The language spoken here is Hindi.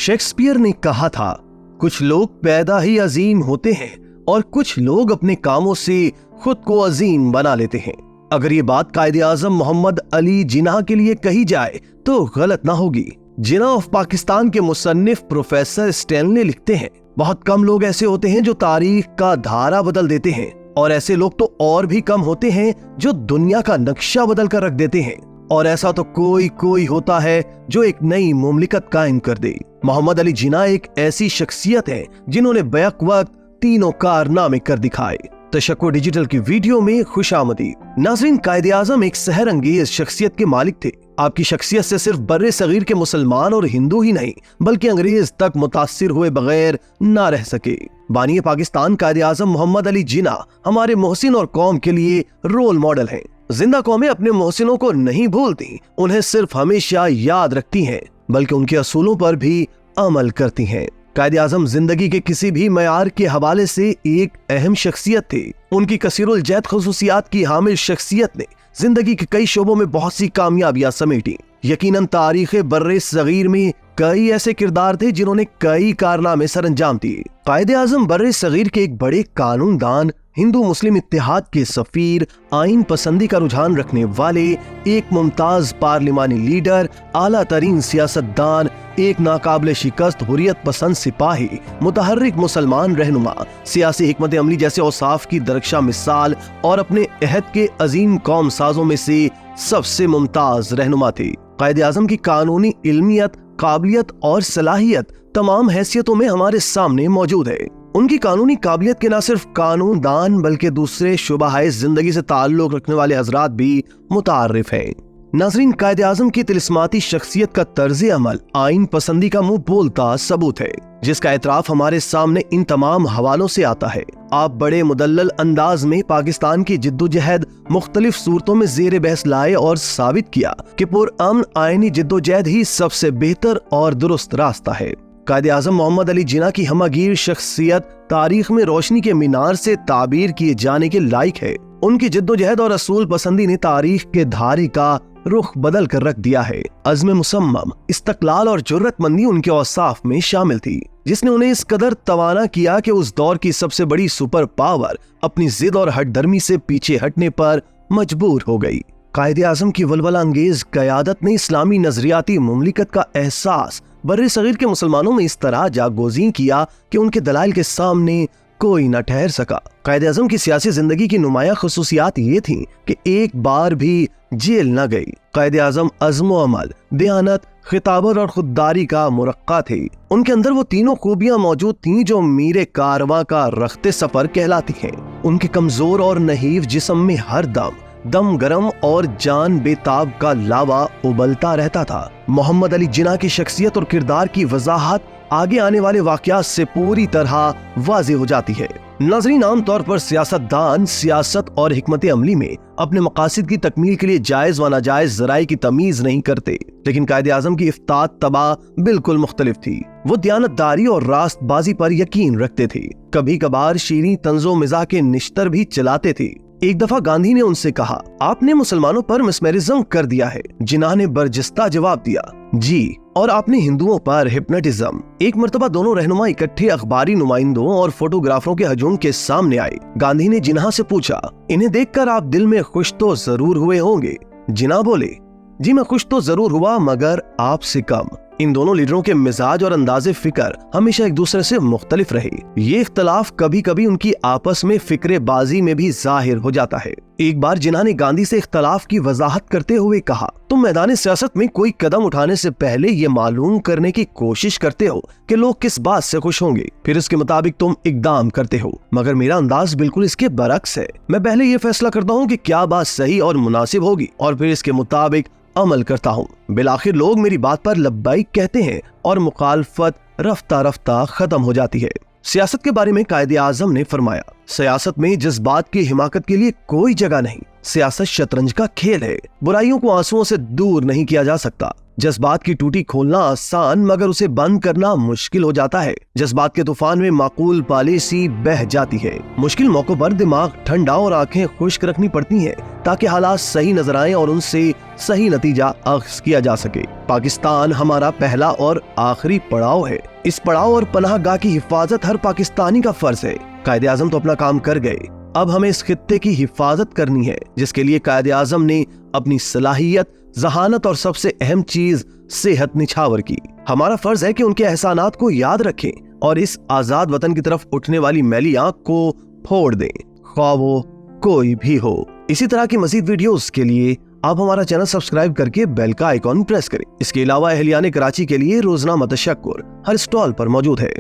शेक्सपियर ने कहा था, कुछ लोग पैदा ही अजीम होते हैं और कुछ लोग अपने कामों से खुद को अजीम बना लेते हैं। अगर ये बात कायदे-आज़म मोहम्मद अली जिन्ना के लिए कही जाए तो गलत ना होगी। जिन्ना ऑफ पाकिस्तान के मुसन्निफ प्रोफेसर स्टैनले लिखते हैं, बहुत कम लोग ऐसे होते हैं जो तारीख का धारा बदल देते हैं, और ऐसे लोग तो और भी कम होते हैं जो दुनिया का नक्शा बदल कर रख देते हैं, और ऐसा तो कोई होता है जो एक नई मुमलिकत कायम कर दे। मोहम्मद अली जिन्ना एक ऐसी शख्सियत है जिन्होंने बैक वक्त तीनों कारनामे कर दिखाए। तशक्कुर डिजिटल की वीडियो में खुशामदीद। नाज़रीन, कायदे-आज़म एक सहर अंगेज शख्सियत के मालिक थे। आपकी शख्सियत से सिर्फ बर्रे सगीर के मुसलमान और हिंदू ही नहीं बल्कि अंग्रेज तक मुतासिर हुए बगैर ना रह सके। बानी पाकिस्तान कायदे-आज़म मोहम्मद अली जिन्ना हमारे मोहसिन और कौम के लिए रोल मॉडल हैं। जिंदा कौमें अपने मोहसिनों को नहीं भूलती, उन्हें सिर्फ हमेशा याद रखती हैं, बल्कि उनके असूलों पर भी अमल करती हैं। कायदे-आज़म जिंदगी के किसी भी मयार के हवाले से एक अहम शख्सियत थे। उनकी कसीरुल जैद खुसूसियात की हामिल शख्सियत ने जिंदगी के कई शोबों में बहुत सी कामयाबियां समेटी। यकीनन तारीख़ बर्रे सगीर में कई ऐसे किरदार थे जिन्होंने कई कारनामे सरअंजाम दिए। कायदे-आज़म बर्रे सगीर के एक बड़े कानूनदान, हिंदू मुस्लिम इत्तेहाद के सफीर, आइन पसंदी का रुझान रखने वाले, एक मुमताज पार्लिमानी लीडर, आला तरीन सियासतदान, एक नाकाबिले शिकस्त हुर्रियत पसंद सिपाही, मुतहर्रिक मुसलमान रहनुमा, सियासी हिकमत अमली जैसे औसाफ की दरख्शां मिसाल और अपने अहद के अजीम कौम साजों में से सबसे मुमताज रहनुमा थे। कायदे-आज़म की कानूनी इल्मियत, काबिलियत और सलाहियत तमाम हैसियतों में हमारे सामने मौजूद है। उनकी कानूनी काबिलियत के न सिर्फ कानूनदान बल्कि दूसरे शुबाहाए जिंदगी से ताल्लुक रखने वाले हजरात भी मुतारिफ हैं। नाज़रीन, कायदे-आज़म की तिलिस्माती शख्सियत का तर्ज अमल आइन पसंदी का मुंह बोलता सबूत है, जिसका एतराफ हमारे सामने इन तमाम हवालों से आता है। आप बड़े मुदल्लल अंदाज में पाकिस्तान की जिद्दोजहद मुख्तलिफ सूरतों में जेर बहस लाए और साबित किया कि पुरअमन आइनी जिद्दोजहद ही सबसे बेहतर और दुरुस्त रास्ता है। कायदे-आज़म मोहम्मद अली जिन्ना की हमगीर शख्सियत तारीख में रोशनी के मीनार से ताबीर किए जाने के लायक है। उनकी जिद्दोजहद और असूल पसंदी ने तारीख के धारे का रुख बदल कर रख दिया है। अज़्म मुसम्मम, इस्तक़लाल और जुर्रतमंदी उनके औसाफ में शामिल थी, जिसने उन्हें इस कदर तवाना किया कि उस दौर की सबसे बड़ी सुपर पावर अपनी जिद और हटदर्मी से पीछे हटने पर मजबूर हो गई। कायदे-आज़म की वलवला अंगेज क़यादत ने इस्लामी नजरियाती मुमलिकत का एहसास बर्रे सगीर के मुसलमानों में इस तरह जागोज़ीं किया कि उनके दलाइल के सामने कोई न ठहर सका। कायदे-आज़म की सियासी जिंदगी की नुमाया खुसूसियात ये थी कि एक बार भी जेल न गई। कायदे-आज़म अज़्म अमल, दयानत, खिताबत और खुददारी का मुरक्का थे। उनके अंदर वो तीनों खूबियां मौजूद थीं जो मीरे कारवां का रख्ते सफर कहलाती हैं। उनके कमजोर और नहीव जिस्म में हर दम गरम और जान बेताब का लावा उबलता रहता था। मोहम्मद अली जिन्ना की शख्सियत और किरदार की वजाहत आगे आने वाले वाकयात से पूरी तरह वाज़ेह हो जाती है। नाज़रीन, आम तौर पर सियासतदान सियासत और हिकमत अमली में अपने मकासद की तकमील के लिए जायज व नाजायज ज़राए की तमीज नहीं करते, लेकिन कायदे-आज़म की इफ्तात तबाह बिल्कुल मुख्तलिफ थी। वो दयानतदारी और रास्तबाजी पर यकीन रखते थे। कभी कभार शीरीं तंज़ो मिज़ाह के निश्तर भी चलाते थे। एक दफा गांधी ने उनसे कहा, आपने मुसलमानों पर मिसमेरिज्म कर दिया है। जिन्ना ने बर्जिस्ता जवाब दिया, जी, और आपने हिंदुओं पर हिप्नोटिज्म। एक मर्तबा दोनों रहनुमा इकट्ठे अखबारी नुमाइंदों और फोटोग्राफरों के हजूम के सामने आए। गांधी ने जिन्ना से पूछा, इन्हें देखकर आप दिल में खुश तो जरूर हुए होंगे? जिन्ना बोले, जी मैं खुश तो जरूर हुआ मगर आपसे कम। इन दोनों लीडरों के मिजाज और अंदाजे फिक्र हमेशा एक दूसरे से मुख्तलिफ रहे। ये इख्तलाफ कभी कभी उनकी आपस में फिक्रेबाजी में भी जाहिर हो जाता है। एक बार जिन्ना ने गांधी से इख्तलाफ की वजाहत करते हुए कहा, तुम मैदान सियासत में कोई कदम उठाने से पहले ये मालूम करने की कोशिश करते हो कि लोग किस बात से खुश होंगे, फिर इसके मुताबिक तुम इकदाम करते हो, मगर मेरा अंदाज बिल्कुल इसके बरक्स है। मैं पहले ये फैसला करता हूँ कि क्या बात सही और मुनासिब होगी और फिर इसके मुताबिक अमल करता हूँ। बिलाखिर लोग मेरी बात पर लब्बाइक कहते हैं और मुखालफत रफ्ता रफ्ता खत्म हो जाती है। सियासत के बारे में कायदे-आज़म ने फरमाया, सियासत में जज्बात की हिमाकत के लिए कोई जगह नहीं। सियासत शतरंज का खेल है। बुराइयों को आंसुओं से दूर नहीं किया जा सकता। जज्बात की टूटी खोलना आसान मगर उसे बंद करना मुश्किल हो जाता है। जज्बात के तूफान में माकूल पॉलिसी बह जाती है। मुश्किल मौकों पर दिमाग ठंडा और आंखें खुश्क रखनी पड़ती हैं ताकि हालात सही नजर आएं और उनसे सही नतीजा अख्ज़ किया जा सके। पाकिस्तान हमारा पहला और आखिरी पड़ाव है। इस पड़ाव और पनाहगाह की हिफाजत हर पाकिस्तानी का फर्ज है। कायदे आज़म तो अपना काम कर गए, अब हमें इस खित्ते की हिफाजत करनी है, जिसके लिए कायदे आज़म ने अपनी सलाहियत, जहानत और सबसे अहम चीज सेहत निछावर की। हमारा फर्ज है कि उनके एहसानात को याद रखें और इस आजाद वतन की तरफ उठने वाली मैली आंख को फोड़ दें, ख्वाह वो कोई भी हो। इसी तरह की मजीद वीडियोस के लिए आप हमारा चैनल सब्सक्राइब करके बेल का आइकॉन प्रेस करें। इसके अलावा अहलियाने कराची के लिए रोजनामा तशक्कुर हर स्टॉल पर मौजूद है।